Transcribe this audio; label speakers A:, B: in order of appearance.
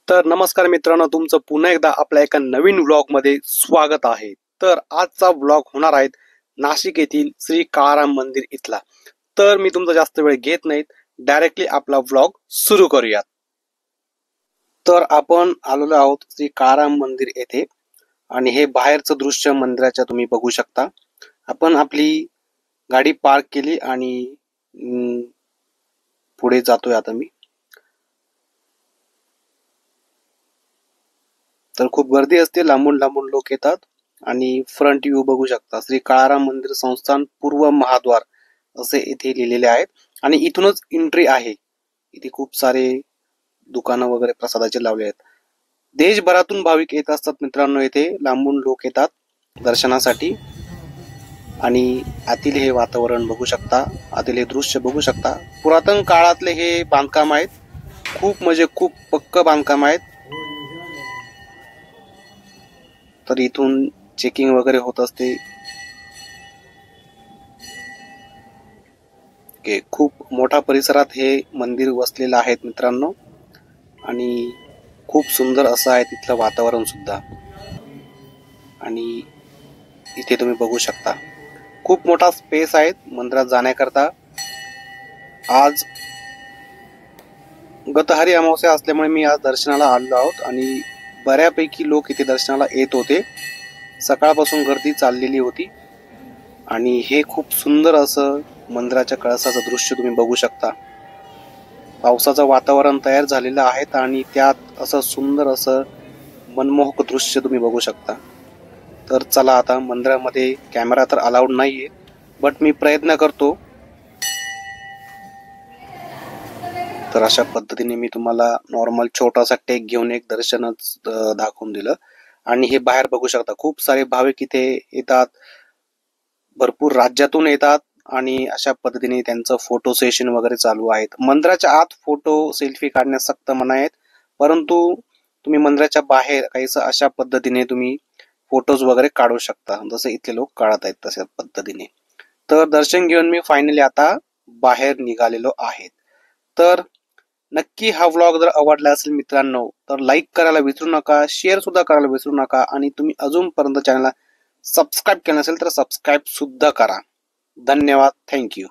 A: तर नमस्कार मित्रांनो, तुमचं पुन्हा एकदा आपल्या एका नवीन व्लॉग मध्ये स्वागत आहे। तर आजचा व्लॉग होणार आहे नाशिक येथील श्री काळाराम मंदिर इथला। तर मी तुमचा जास्त वेळ घेत नाहीत, डायरेक्टली आपला व्लॉग सुरू करूयात। तर आपण आलेलो आहोत श्री काळाराम मंदिर येथे आणि हे बाहेरचं दृश्य मंदिराच्या तुम्ही बघू शकता। आपण आपली गाडी पार्क केली आणि पुढे जातोय आता मी। तर खूप गर्दी असते, लांबून लांबून लोक येतात आणि फ्रंट व्ह्यू बघू शकता। श्री काळाराम मंदिर संस्थान पूर्व महाद्वार असे इथे लिहिलेले आहेत आणि इथूनच एंट्री आहे। इथे खूप सारे दुकानं वगैरे प्रसादाचे लावले आहेत। देशभरातून भाविक येत असतात मित्रांनो, इथे लांबून लोक येतात दर्शनासाठी। आणि आतील हे वातावरण बघू शकता, आतील हे दृश्य बघू शकता। पुरातन काळातले हे बांधकाम आहेत, खूप म्हणजे खूप पक्क बांधकाम आहेत। तर इथून चेकिंग वगैरे होत असते। खूप मोठा परिसरात हे मंदिर वसलेलं आहे मित्रांनो आणि खूप सुंदर असं आहे तिथलं वातावरण सुद्धा। आणि इथे तुम्ही बघू शकता खूप मोठा स्पेस आहे मंदिरात जाण्याकरता। आज गतहारी अमावस्या असल्यामुळे मी आज दर्शनाला आलो आहोत आणि बऱ्यापैकी लोक इथे दर्शनाला येत होते। सकाळपासून गर्दी चाललेली होती आणि हे खूप सुंदर असं मंदिराच्या कळसाचं दृश्य तुम्ही बघू शकता। पावसाचं वातावरण तयार झालेलं आहे आणि त्यात असं सुंदर असं मनमोहक दृश्य तुम्ही बघू शकता। तर चला आता मंदिरामध्ये कॅमेरा तर अलाउड नाहीये, बट मी प्रयत्न करतो। तर अशा पद्धतीने मी तुम्हाला नॉर्मल छोटासा टेक घेऊन एक दर्शनच दाखवून दिलं। आणि हे बाहेर बघू शकता खूप सारे भाविक इथे येतात, भरपूर राज्यातून येतात आणि अशा पद्धतीने त्यांचं फोटो सेशन वगैरे चालू आहेत। मंदिराच्या आत फोटो सेल्फी काढण्यास सक्त मनाई आहेत, परंतु तुम्ही मंदिराच्या बाहेर काहीसं अशा पद्धतीने तुम्ही फोटोज वगैरे काढू शकता, जसं इथले लोक काढत आहेत तशा पद्धतीने। तर दर्शन घेऊन मी फायनली आता बाहेर निघालेलो आहे। तर नक्की हा व्लॉग जर आवडला असेल मित्रांनो तर लाईक करायला विसरू नका, शेअर सुद्धा करायला विसरू नका आणि तुम्ही अजूनपर्यंत चॅनलला सबस्क्राईब केलं नसेल तर सबस्क्राईब सुद्धा करा। धन्यवाद, थँक्यू।